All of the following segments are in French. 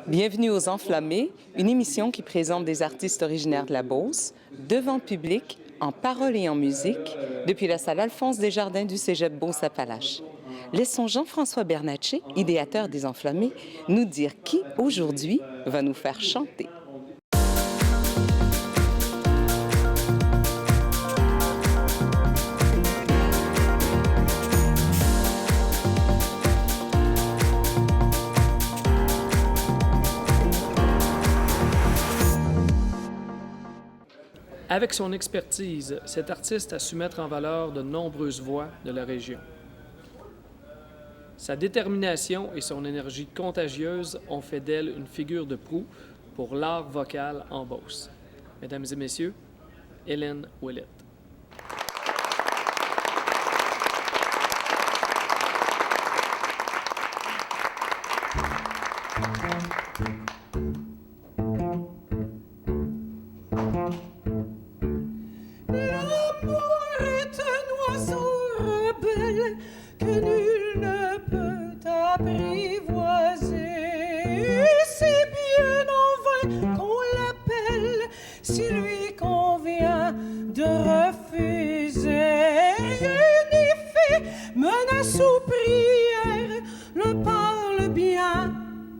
Bienvenue aux Enflammés, une émission qui présente des artistes originaires de la Beauce, devant le public, en parole et en musique, depuis la salle Alphonse Desjardins du Cégep Beauce-Appalaches. Laissons Jean-François Bernatchez, idéateur des Enflammés, nous dire qui, aujourd'hui, va nous faire chanter. Avec son expertise, cet artiste a su mettre en valeur de nombreuses voix de la région. Sa détermination et son énergie contagieuse ont fait d'elle une figure de proue pour l'art vocal en Beauce. Mesdames et messieurs, Hélène Ouellette.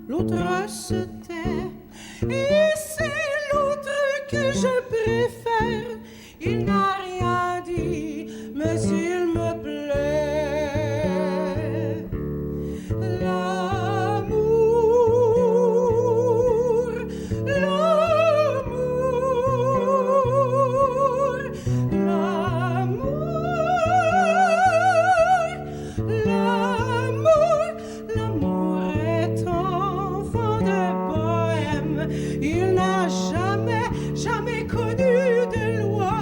L'autre se tait, et c'est l'autre que je préfère. Il n'a rien dit, mais il me plaît. L'amour, l'amour, l'amour, l'amour est enfant de bohème. Il n'a jamais connu de loi.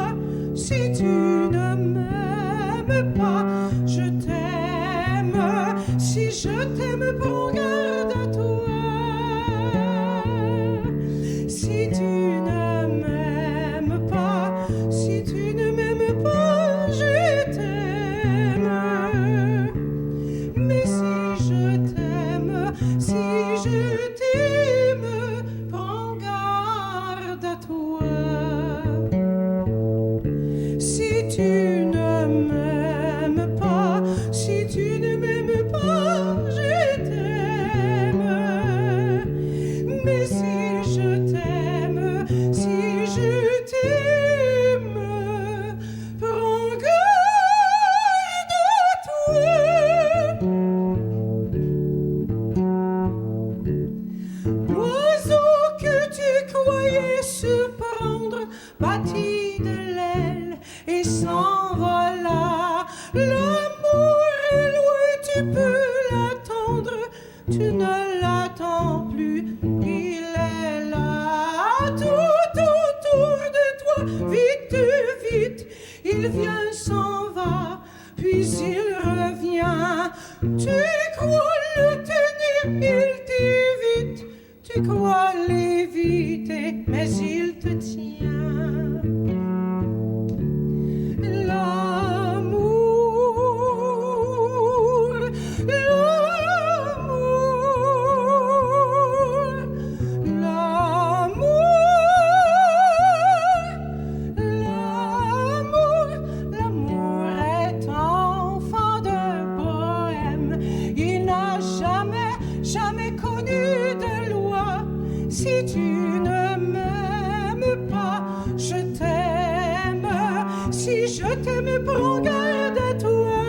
Si tu ne m'aimes pas, je t'aime. Si je t'aime, prends garde à toi. Si tu ne m'aimes pas, si tu ne m'aimes pas, je t'aime. Mais si je t'aime, prends garde à toi. Si tu ne m'aimes pas, si tu ne m'aimes pas, je t'aime. Mais si je t'aime, prends garde à toi. L'oiseau que tu croyais surprendre battit de l'aile et s'envola. L'amour est loin, tu peux l'attendre, tu ne l'attends plus, il est là. Tout autour de toi, vite, vite, il vient, s'en va, puis il revient. Tu crois le tenir, il t'évite. Tu crois l'éviter, mais il te tient. L'amour, l'amour, l'amour, l'amour est enfant de bohème. Il n'a jamais connu de loi. Si tu ne m'aimes pas, je t'aime. Si je t'aime, prends garde à toi.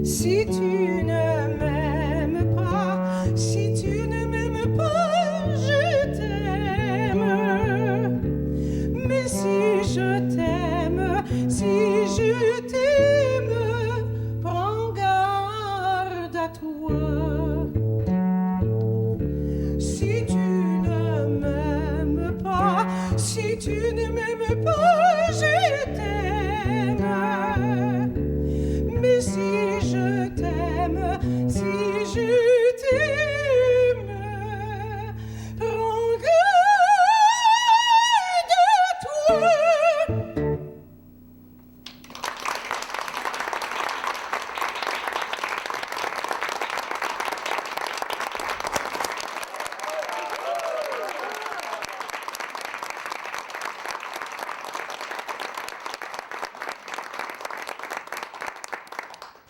Si tu ne m'aimes pas, si tu ne m'aimes pas, je t'aime. Mais si je t'aime, prends garde à toi. Si tu ne m'aimes pas, si tu ne m'aimes pas, je t'aime. Mais si je t'aime, prends garde à toi.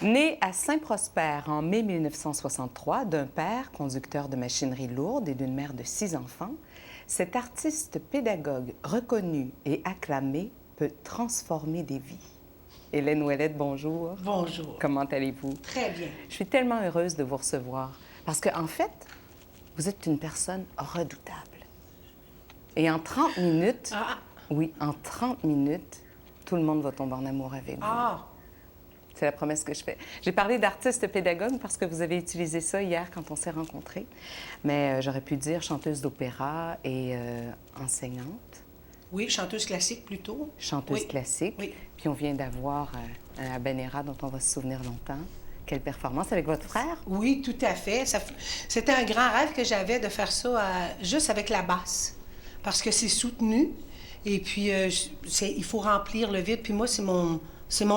Né à Saint-Prosper en mai 1963 d'un père conducteur de machinerie lourde et d'une mère de 6 enfants, cet artiste pédagogue reconnu et acclamé peut transformer des vies. Hélène Ouellette, bonjour. Bonjour. Comment allez-vous? Très bien. Je suis tellement heureuse de vous recevoir parce qu'en fait, vous êtes une personne redoutable. Et en 30 minutes, oui, en 30 minutes, tout le monde va tomber en amour avec vous. Ah, C'est la promesse que je fais. J'ai parlé d'artiste pédagogue parce que vous avez utilisé ça hier quand on s'est rencontrés. Mais j'aurais pu dire chanteuse d'opéra et enseignante. oui, chanteuse classique plutôt. Chanteuse Oui. classique. Oui. Puis on vient d'avoir un Habanera dont on va se souvenir longtemps. Quelle performance avec votre frère? Oui, tout à fait. C'était un grand rêve que j'avais de faire ça juste avec la basse. Parce que c'est soutenu. Et puis, il faut remplir le vide. Puis moi, c'est mon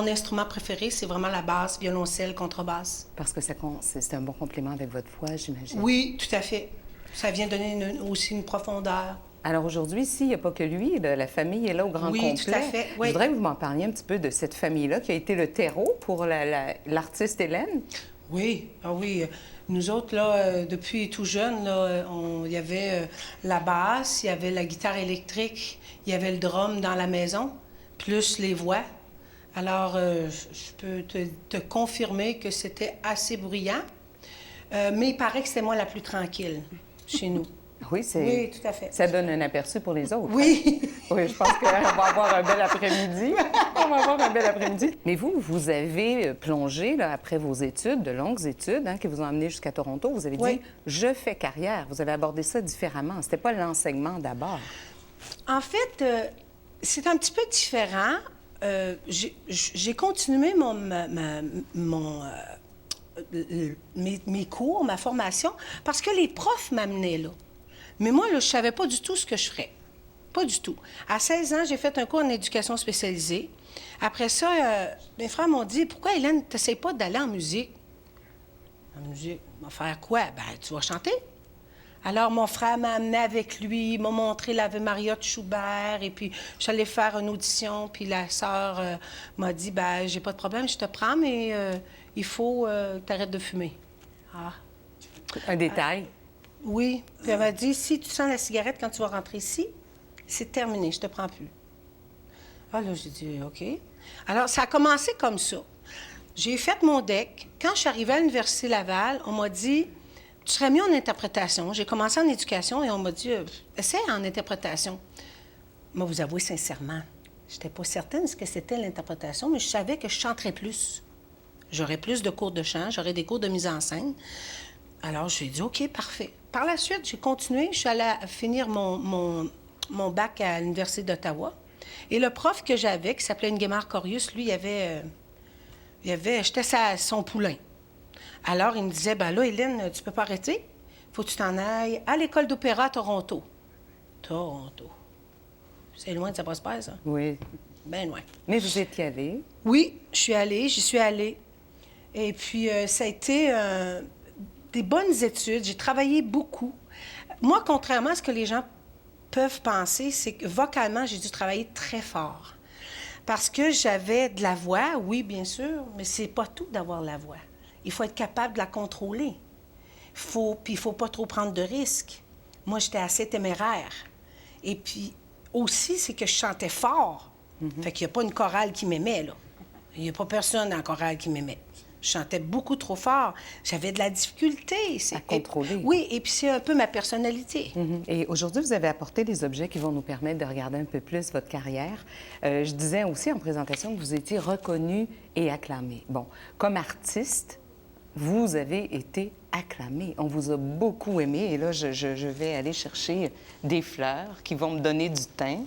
instrument préféré. C'est vraiment la basse, violoncelle, contrebasse. Parce que c'est un bon complément avec votre voix, j'imagine. Oui, tout à fait. Ça vient donner aussi une profondeur. Alors aujourd'hui, ici, il n'y a pas que lui, la famille est là au grand Oui, complet. tout à fait, oui. Je voudrais que vous m'en parliez un petit peu de cette famille-là qui a été le terreau pour l'artiste Hélène. Oui, ah oui. Nous autres, là, depuis tout jeune, là, il y avait la basse, il y avait la guitare électrique, il y avait le drum dans la maison, plus les voix. Alors, je peux te confirmer que c'était assez bruyant, mais il paraît que c'était moi la plus tranquille chez nous. Oui, Oui, tout à fait. Ça donne un aperçu pour les autres. Oui. Oui, je pense qu'on va avoir un bel après-midi. On va avoir un bel après-midi. Mais vous avez plongé, là, après vos études, de longues études, qui vous ont amené jusqu'à Toronto. Vous avez dit, Oui. je fais carrière. Vous avez abordé ça différemment. C'était pas l'enseignement d'abord. En fait, c'est un petit peu différent. J'ai continué mes cours, ma formation, parce que les profs m'amenaient là. Mais moi, là, je ne savais pas du tout ce que je ferais. Pas du tout. À 16 ans, j'ai fait un cours en éducation spécialisée. Après ça, mes frères m'ont dit, « Pourquoi, Hélène, tu n'essayes pas d'aller en musique? » En musique? « Va faire quoi? » « Ben, tu vas chanter. » Alors, mon frère m'a amené avec lui, m'a montré l'Ave Maria de Schubert, et puis j'allais faire une audition, puis la sœur m'a dit, « Ben, j'ai pas de problème, je te prends, mais il faut que tu arrêtes de fumer. » Ah. Un détail. Oui. Puis elle m'a dit, si tu sens la cigarette quand tu vas rentrer ici, c'est terminé, je te prends plus. Ah là, j'ai dit, OK. Alors, ça a commencé comme ça. J'ai fait mon DEC. Quand je suis arrivée à l'Université Laval, on m'a dit, tu serais mieux en interprétation. J'ai commencé en éducation et on m'a dit, essaie en interprétation. Moi, vous avouez sincèrement, je n'étais pas certaine de ce que c'était l'interprétation, mais je savais que je chanterais plus. J'aurais plus de cours de chant, j'aurais des cours de mise en scène. Alors, j'ai dit, OK, parfait. Par la suite, j'ai continué. Je suis allée finir mon bac à l'Université d'Ottawa. Et le prof que j'avais, qui s'appelait Nguémar Corius, lui, j'étais son poulain. Alors, il me disait, ben là, Hélène, tu peux pas arrêter. Faut que tu t'en ailles à l'école d'opéra à Toronto. Toronto. C'est loin de ça Prosper, ça? Oui. Bien loin. Mais vous étiez allée. Oui, j'y suis allée. Et puis, ça a été des bonnes études. J'ai travaillé beaucoup. Moi, contrairement à ce que les gens peuvent penser, c'est que vocalement, j'ai dû travailler très fort. Parce que j'avais de la voix, oui, bien sûr, mais c'est pas tout d'avoir la voix. Il faut être capable de la contrôler. Puis il faut pas trop prendre de risques. Moi, j'étais assez téméraire. Et puis, aussi, c'est que je chantais fort. Fait qu'il n'y a pas une chorale qui m'aimait, là. Il n'y a pas personne en chorale qui m'aimait. Je chantais beaucoup trop fort. J'avais de la difficulté. À contrôler. Oui, et puis c'est un peu ma personnalité. Et aujourd'hui, vous avez apporté des objets qui vont nous permettre de regarder un peu plus votre carrière. Je disais aussi en présentation que vous étiez reconnu et acclamé. Bon, comme artiste, vous avez été acclamé. On vous a beaucoup aimé. Et là, je vais aller chercher des fleurs qui vont me donner du teint.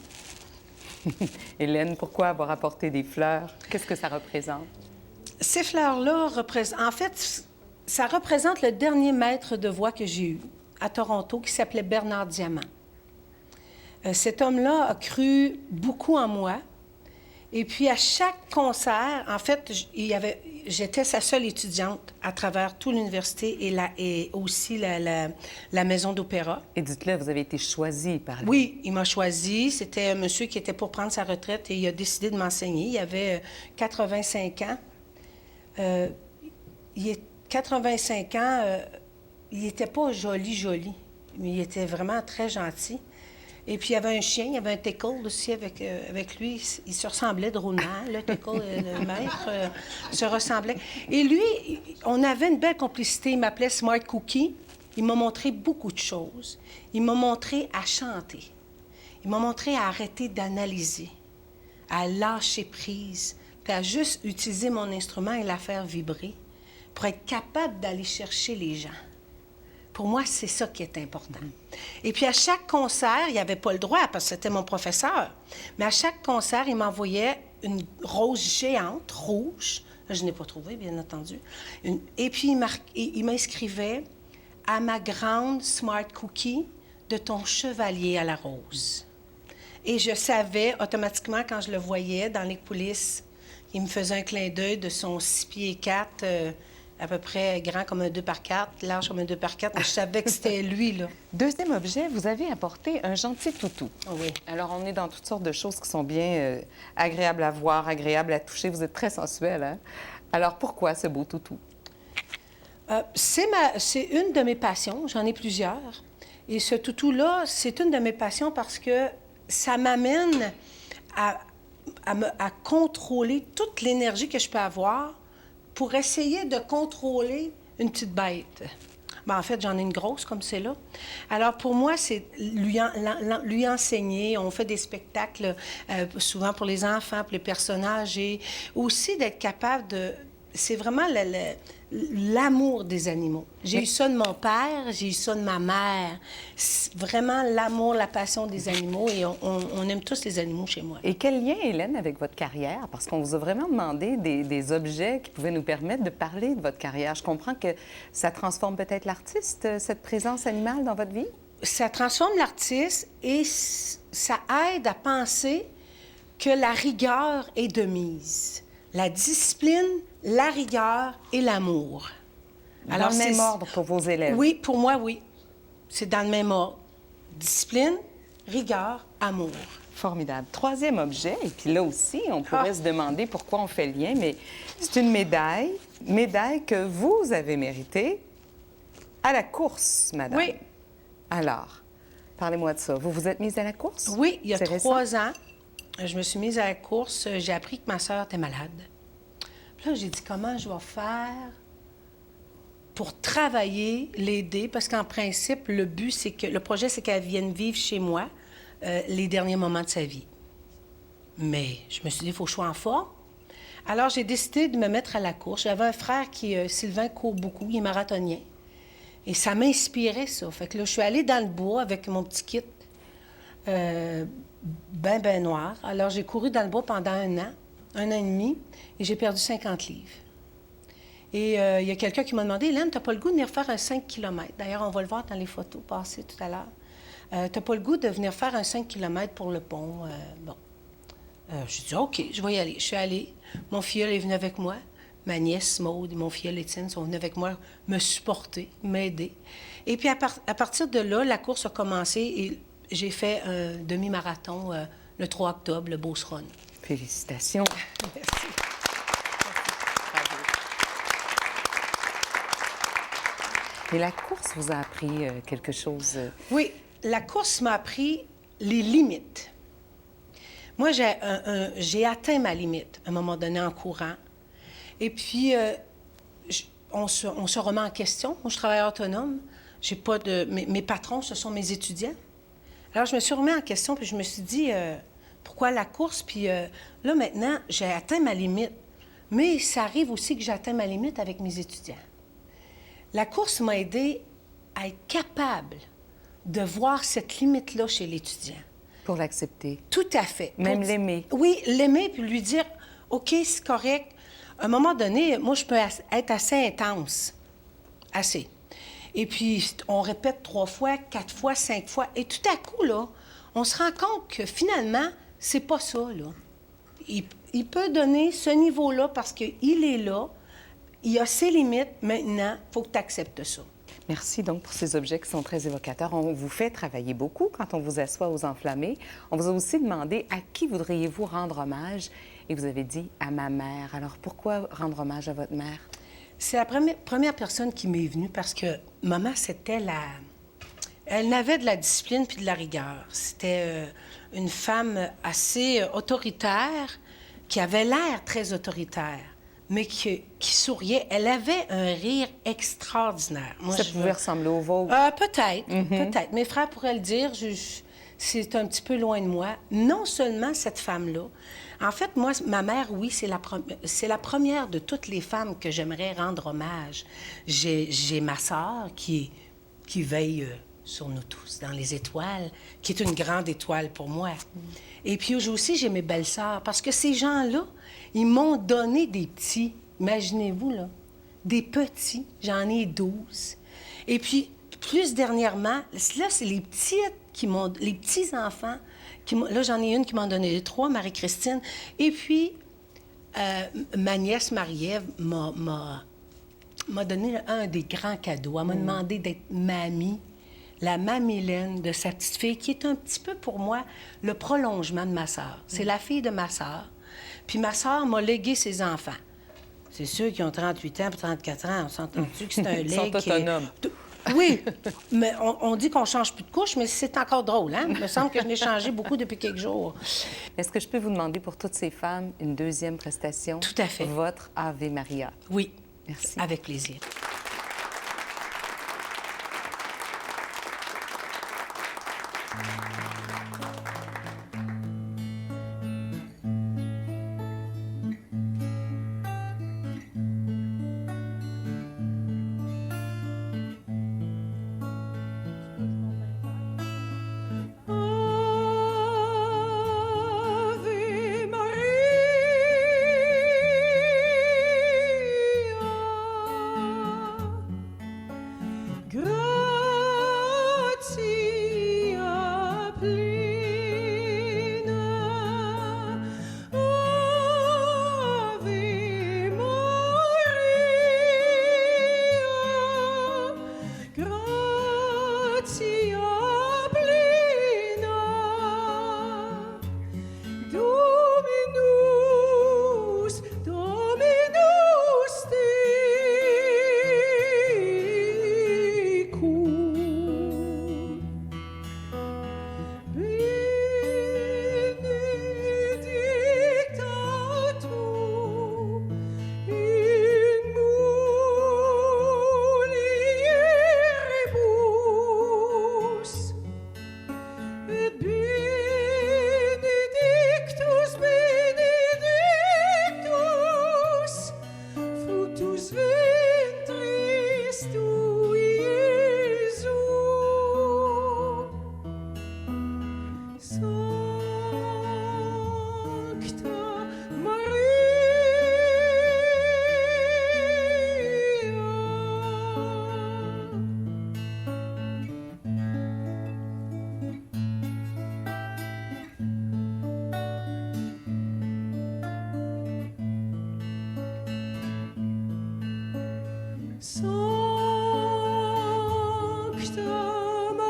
Hélène, pourquoi avoir apporté des fleurs? Qu'est-ce que ça représente? Ces fleurs-là représentent... En fait, ça représente le dernier maître de voix que j'ai eu à Toronto, qui s'appelait Bernard Diamant. Cet homme-là a cru beaucoup en moi. Et puis, à chaque concert, en fait, j'étais sa seule étudiante à travers toute l'université et aussi la maison d'opéra. Et dites-le, vous avez été choisie par lui. Oui, il m'a choisi. C'était un monsieur qui était pour prendre sa retraite et il a décidé de m'enseigner. Il avait 85 ans. il est 85 ans, il n'était pas joli, mais il était vraiment très gentil. Et puis, il y avait un chien, il y avait un Tickle aussi avec lui. Il se ressemblait drôlement. Le Tickle, le maître, se ressemblait. Et lui, on avait une belle complicité. Il m'appelait Smart Cookie. Il m'a montré beaucoup de choses. Il m'a montré à chanter. Il m'a montré à arrêter d'analyser, à lâcher prise, puis à juste utiliser mon instrument et la faire vibrer pour être capable d'aller chercher les gens. Pour moi, c'est ça qui est important. Et puis, à chaque concert, il n'y avait pas le droit, parce que c'était mon professeur, mais à chaque concert, il m'envoyait une rose géante, rouge. Je n'ai pas trouvé, bien entendu. Et puis, il m'inscrivait à ma grande Smart Cookie de ton chevalier à la rose. Et je savais automatiquement, quand je le voyais dans les coulisses, il me faisait un clin d'œil de son 6 pieds 4, à peu près grand comme un 2 par 4, large comme un 2 par 4. Mais je savais que c'était lui, là. Deuxième objet, vous avez apporté un gentil toutou. Oui. Alors, on est dans toutes sortes de choses qui sont bien agréables à voir, agréables à toucher. Vous êtes très sensuel, hein? Alors, pourquoi ce beau toutou? C'est une de mes passions. J'en ai plusieurs. Et ce toutou-là, c'est une de mes passions parce que ça m'amène à contrôler toute l'énergie que je peux avoir pour essayer de contrôler une petite bête. Ben, en fait, j'en ai une grosse comme c'est là. Alors, pour moi, c'est lui enseigner. On fait des spectacles souvent pour les enfants, pour les personnages, et aussi d'être capable de... C'est vraiment l'amour des animaux. J'ai eu ça de mon père, j'ai eu ça de ma mère. C'est vraiment l'amour, la passion des animaux, et on aime tous les animaux chez moi. Et quel lien, Hélène, avec votre carrière? Parce qu'on vous a vraiment demandé des objets qui pouvaient nous permettre de parler de votre carrière. Je comprends que ça transforme peut-être l'artiste, cette présence animale dans votre vie? Ça transforme l'artiste et ça aide à penser que la rigueur est de mise. La discipline, la rigueur et l'amour. Alors, dans le même ordre pour vos élèves? Oui, pour moi, oui. C'est dans le même ordre. Discipline, rigueur, amour. Formidable. Troisième objet, et puis là aussi, on pourrait se demander pourquoi on fait le lien, mais c'est une médaille que vous avez méritée à la course, madame. Oui. Alors, parlez-moi de ça. Vous vous êtes mise à la course? Oui, il y a C'est 3 ans, je me suis mise à la course. J'ai appris que ma sœur était malade. Puis là, j'ai dit, comment je vais faire pour travailler, l'aider? Parce qu'en principe, le but, c'est que... Le projet, c'est qu'elle vienne vivre chez moi les derniers moments de sa vie. Mais je me suis dit, il faut que je sois en forme. Alors, j'ai décidé de me mettre à la course. J'avais un frère qui, Sylvain, court beaucoup. Il est marathonien. Et ça m'inspirait, ça. Fait que là, je suis allée dans le bois avec mon petit kit ben noir. Alors, j'ai couru dans le bois pendant 1 an et demi, et j'ai perdu 50 livres. Et il y a quelqu'un qui m'a demandé, « Hélène, t'as pas le goût de venir faire un 5 km? » D'ailleurs, on va le voir dans les photos passées tout à l'heure. « T'as pas le goût de venir faire un 5 km pour le pont? » Bon. J'ai dit, « OK, je vais y aller. » Je suis allée. Mon filleul est venu avec moi. Ma nièce Maude et mon filleul Étienne sont venus avec moi me supporter, m'aider. Et puis, à partir de là, la course a commencé et j'ai fait un demi-marathon le 3 octobre, le Beauce Run. Félicitations. Merci. Et la course vous a appris quelque chose? Oui, la course m'a appris les limites. Moi, j'ai atteint ma limite à un moment donné en courant. Et puis, on se remet en question. Moi, je travaille autonome. J'ai pas de... Mes patrons, ce sont mes étudiants. Alors, je me suis remis en question, puis je me suis dit, pourquoi la course? Puis là, maintenant, j'ai atteint ma limite. Mais ça arrive aussi que j'atteins ma limite avec mes étudiants. La course m'a aidé à être capable de voir cette limite-là chez l'étudiant. Pour l'accepter. Tout à fait. Même l'aimer. Oui, l'aimer, puis lui dire, OK, c'est correct. À un moment donné, moi, je peux être assez intense. Assez. Et puis, on répète 3 fois, 4 fois, 5 fois. Et tout à coup, là, on se rend compte que finalement, c'est pas ça, là. Il peut donner ce niveau-là parce qu'il est là. Il a ses limites. Maintenant, il faut que tu acceptes ça. Merci donc pour ces objets qui sont très évocateurs. On vous fait travailler beaucoup quand on vous assoit aux enflammés. On vous a aussi demandé à qui voudriez-vous rendre hommage? Et vous avez dit à ma mère. Alors, pourquoi rendre hommage à votre mère? C'est la première personne qui m'est venue parce que maman, c'était la... Elle n'avait de la discipline puis de la rigueur. C'était une femme assez autoritaire, qui avait l'air très autoritaire, mais qui souriait. Elle avait un rire extraordinaire. Moi, Ça pouvait ressembler au vôtre. Peut-être, peut-être. Mes frères pourraient le dire. C'est un petit peu loin de moi. Non seulement cette femme-là. En fait, moi, ma mère, oui, c'est la première de toutes les femmes que j'aimerais rendre hommage. J'ai ma sœur qui veille sur nous tous, dans les étoiles, qui est une grande étoile pour moi. Et puis aussi, j'ai mes belles-sœurs, parce que ces gens-là, ils m'ont donné des petits. Imaginez-vous, là. Des petits. J'en ai 12. Et puis, plus dernièrement, là, c'est les petits-enfants. Là, j'en ai une qui m'en donné 3, Marie-Christine. Et puis, ma nièce Marie-Ève m'a donné un des grands cadeaux. Elle m'a demandé d'être mamie, la mamie-laine de sa petite fille, qui est un petit peu pour moi le prolongement de ma sœur. C'est la fille de ma sœur. Puis ma sœur m'a légué ses enfants. C'est ceux qui ont 38 ans et 34 ans. On s'entend-tu que c'est un legs? Ils sont autonomes. Oui, mais on dit qu'on ne change plus de couche, mais c'est encore drôle, hein? Il me semble que je n'ai changé beaucoup depuis quelques jours. Est-ce que je peux vous demander pour toutes ces femmes une deuxième prestation? Tout à fait. Votre Ave Maria. Oui. Merci. Avec plaisir. Ave Maria, gratia plena, Ave Maria, gratia plena, Dominus, Dominus tecum, benedicta tu in mulieribus, et benedictus, benedictus, fructus ventris tui, Iesu. Sancta Maria. Sancta Maria, Mater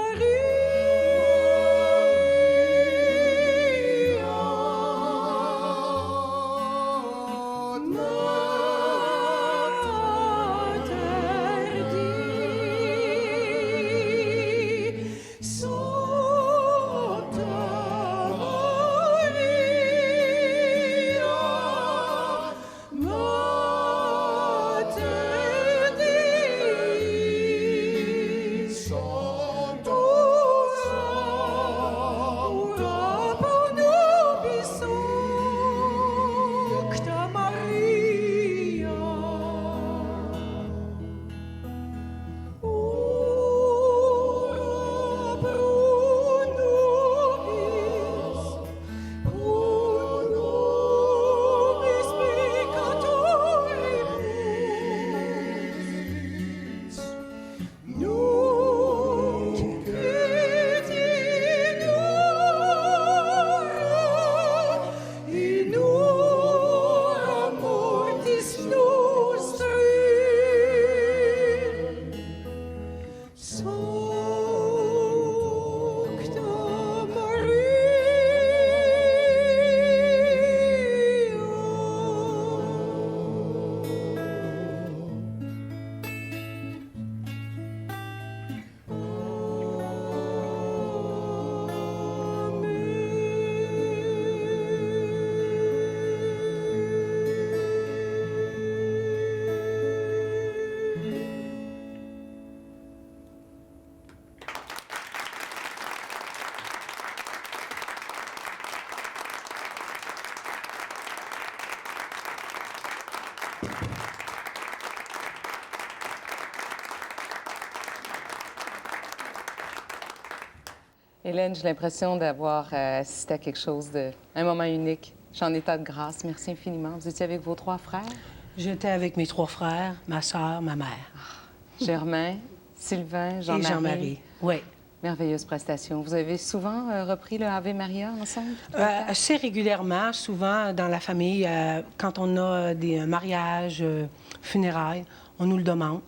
Dei, Sancta Maria, Mater Dei, Sanctus ora pro nobis Sancta Maria. Ora pro nobis peccatoribus, nunc Hélène, j'ai l'impression d'avoir assisté à quelque chose un moment unique. Je suis en état de grâce. Merci infiniment. Vous étiez avec vos 3 frères? J'étais avec mes 3 frères, ma sœur, ma mère. Germain, Sylvain, Et Jean-Marie. Jean-Marie, oui. Merveilleuse prestation. Vous avez souvent repris le Ave Maria ensemble? Assez régulièrement, souvent dans la famille, quand on a des mariages, funérailles, on nous le demande.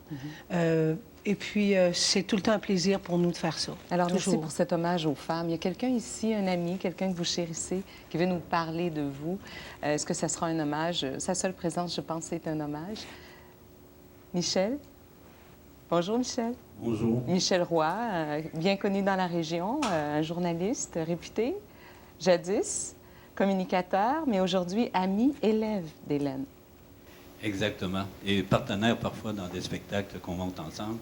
Et puis, c'est tout le temps un plaisir pour nous de faire ça. Alors, toujours. merci pour cet hommage aux femmes. Il y a quelqu'un ici, un ami, quelqu'un que vous chérissez, qui veut nous parler de vous. Est-ce que ça sera un hommage? Sa seule présence, je pense, c'est un hommage. Michel? Bonjour, Michel. Bonjour. Michel Roy, bien connu dans la région, un journaliste réputé, jadis communicateur, mais aujourd'hui ami, élève d'Hélène. Exactement. Et partenaire parfois dans des spectacles qu'on monte ensemble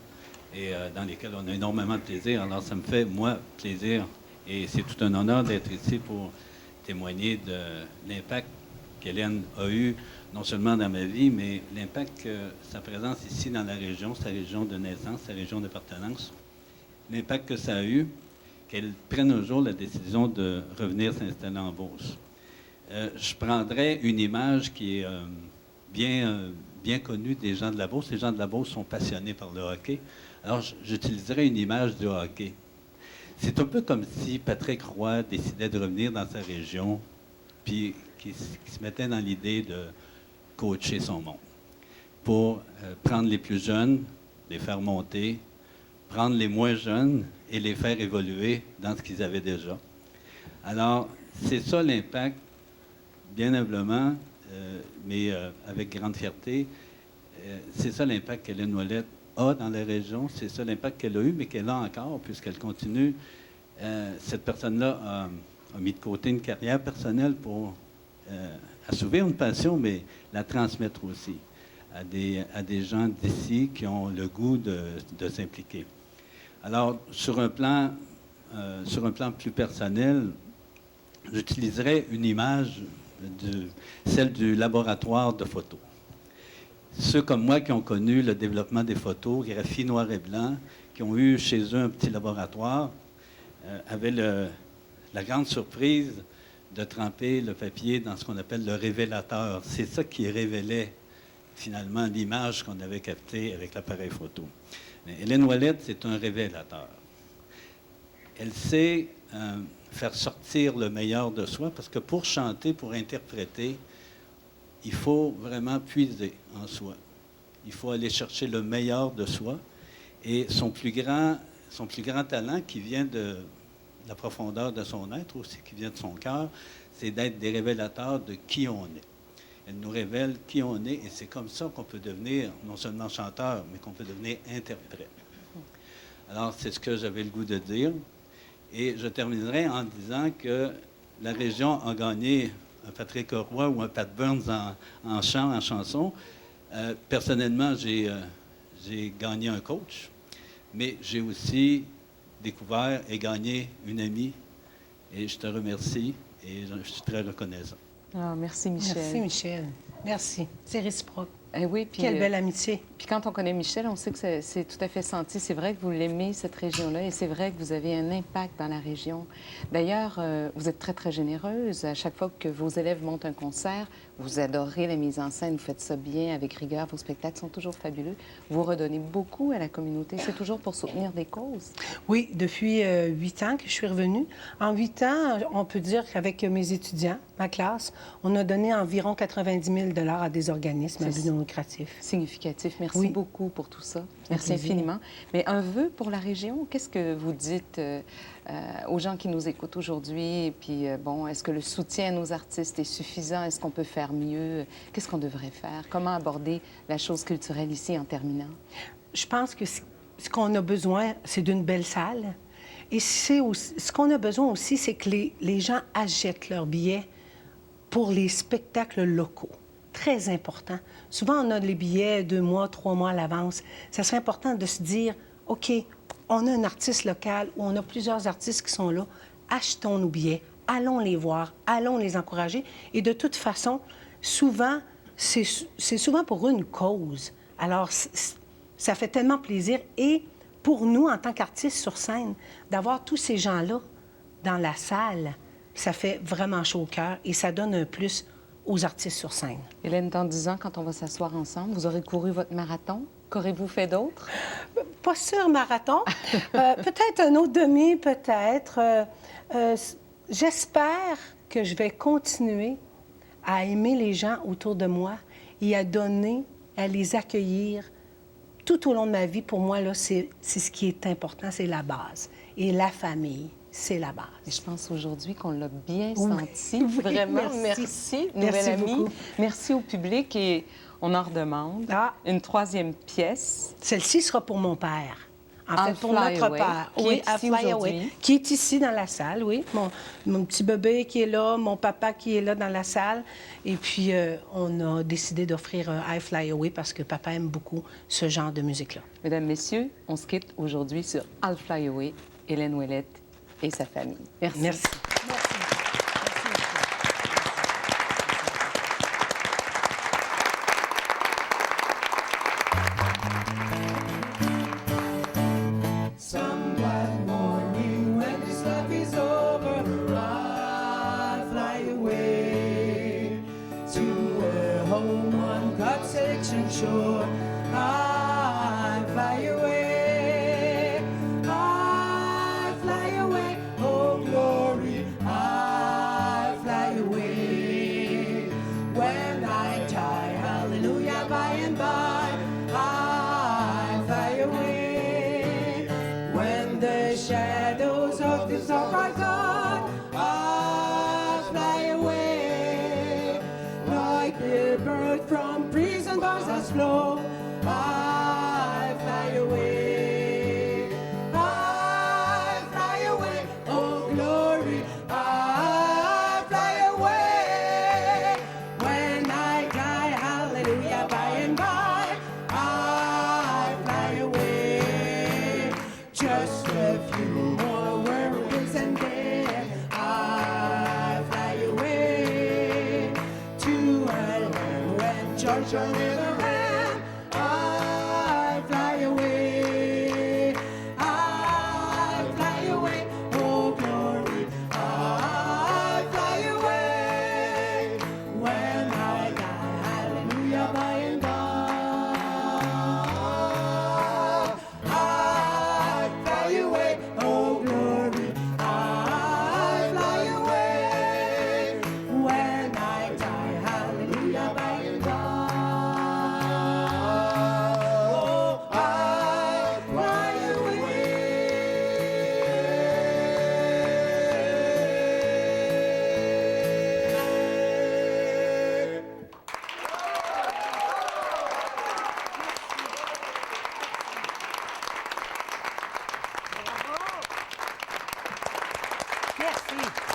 et dans lesquels on a énormément de plaisir. Alors ça me fait, moi, plaisir. Et c'est tout un honneur d'être ici pour témoigner de l'impact qu'Hélène a eu, non seulement dans ma vie, mais l'impact que sa présence ici dans la région, sa région de naissance, sa région d'appartenance, l'impact que ça a eu, qu'elle prenne un jour la décision de revenir s'installer en Beauce. Je prendrais une image qui est bien connue des gens de la Beauce. Les gens de la Beauce sont passionnés par le hockey. Alors, j'utiliserais une image du hockey. C'est un peu comme si Patrick Roy décidait de revenir dans sa région, puis qui se mettait dans l'idée de coacher son monde pour prendre les plus jeunes, les faire monter, prendre les moins jeunes et les faire évoluer dans ce qu'ils avaient déjà. Alors, c'est ça l'impact, bien humblement, mais avec grande fierté. C'est ça l'impact qu'Hélène Ouellette a dans la région, c'est ça l'impact qu'elle a eu, mais qu'elle a encore, puisqu'elle continue. Cette personne-là a mis de côté une carrière personnelle pour assouvir une passion, mais la transmettre aussi à des gens d'ici qui ont le goût de s'impliquer. Alors, sur un plan plus personnel, j'utiliserais une image, celle du laboratoire de photos. Ceux comme moi qui ont connu le développement des photographies noir et blanc, qui ont eu chez eux un petit laboratoire, avaient la grande surprise de tremper le papier dans ce qu'on appelle le révélateur. C'est ça qui révélait finalement l'image qu'on avait captée avec l'appareil photo. Mais Hélène Ouellette, c'est un révélateur. Elle sait faire sortir le meilleur de soi, parce que pour chanter, pour interpréter, il faut vraiment puiser en soi. Il faut aller chercher le meilleur de soi. Et son plus grand talent, qui vient de la profondeur de son être aussi, qui vient de son cœur, c'est d'être des révélateurs de qui on est. Elle nous révèle qui on est, et c'est comme ça qu'on peut devenir non seulement chanteur, mais qu'on peut devenir interprète. Alors, c'est ce que j'avais le goût de dire. Et je terminerai en disant que la région a gagné un Patrick Roy ou un Pat Burns en chant, en chanson. Personnellement, j'ai gagné un coach, mais j'ai aussi découvert et gagné une amie. Et je te remercie et je suis très reconnaissant. Ah, merci, Michel. Merci, Michel. Merci. C'est réciproque. Eh oui, puis, Quelle belle amitié. Puis quand on connaît Michel, on sait que c'est tout à fait senti. C'est vrai que vous l'aimez, cette région-là, et c'est vrai que vous avez un impact dans la région. D'ailleurs, vous êtes très, très généreuse. À chaque fois que vos élèves montent un concert, vous adorez la mise en scène, vous faites ça bien, avec rigueur. Vos spectacles sont toujours fabuleux. Vous redonnez beaucoup à la communauté. C'est toujours pour soutenir des causes. Oui, depuis 8 ans que je suis revenue. En 8 ans, on peut dire qu'avec mes étudiants, ma classe, on a donné environ 90 000 $ à des organismes à but non lucratif. Significatif. Merci Oui. beaucoup pour tout ça. Merci plaisir. infiniment. Mais un vœu pour la région, qu'est-ce que vous dites aux gens qui nous écoutent aujourd'hui? Et puis, bon, est-ce que le soutien à nos artistes est suffisant? Est-ce qu'on peut faire mieux? Qu'est-ce qu'on devrait faire? Comment aborder la chose culturelle ici en terminant? Je pense que ce qu'on a besoin, c'est d'une belle salle. Et ce qu'on a besoin aussi, c'est que les gens achètent leurs billets pour les spectacles locaux. Très important. Souvent, on a les billets 2 mois, 3 mois à l'avance. Ça serait important de se dire, OK, on a un artiste local ou on a plusieurs artistes qui sont là. Achetons nos billets, allons les voir, allons les encourager. Et de toute façon, souvent, c'est souvent pour une cause. Alors, ça fait tellement plaisir. Et pour nous, en tant qu'artistes sur scène, d'avoir tous ces gens-là dans la salle, ça fait vraiment chaud au cœur et ça donne un plus aux artistes sur scène. Hélène, dans 10 ans, quand on va s'asseoir ensemble, vous aurez couru votre marathon? Qu'aurez-vous fait d'autre? Pas sûr marathon. Peut-être un autre demi, peut-être. J'espère que je vais continuer à aimer les gens autour de moi et à donner, à les accueillir tout au long de ma vie. Pour moi, là, c'est ce qui est important, c'est la base. Et la famille, c'est la base. Et je pense aujourd'hui qu'on l'a bien Oui. senti. Oui, Vraiment, merci. merci, Merci nouvelle amie. beaucoup. Merci au public et on en redemande. Ah. Une troisième pièce. Celle-ci sera pour mon père. En I'll fait, pour Fly notre Away, père. qui Oui, est I'll ici Fly aujourd'hui. Away, qui est ici dans la salle, oui. Mon petit bébé qui est là, mon papa qui est là dans la salle. Et puis, on a décidé d'offrir I Fly Away parce que papa aime beaucoup ce genre de musique-là. Mesdames, Messieurs, on se quitte aujourd'hui sur I'll Fly Away, Hélène Ouellette et sa famille. Merci. Merci. Some glad morning when this life is over, I'll fly away to a home on God's section shore. I'll fly away, I'll fly away, oh glory, I'll fly away. When I die, hallelujah, by and by, I'll fly away. When the shadows of this dark are gone, I'll fly away. Like a bird from prison bars that flow, I'll fly away. I'll fly away, oh glory, I'll fly away. When I die, hallelujah, by and by, I'll fly away. Just a few more words and then I'll fly away to a land when Georgia never ran. I'll fly away. I'll fly away. Oh glory, I'll fly away. When I die, hallelujah, by and by. I'll fly away, oh glory, I'll fly away. When I die, hallelujah, by and by. Oh, I'll fly away. Merci.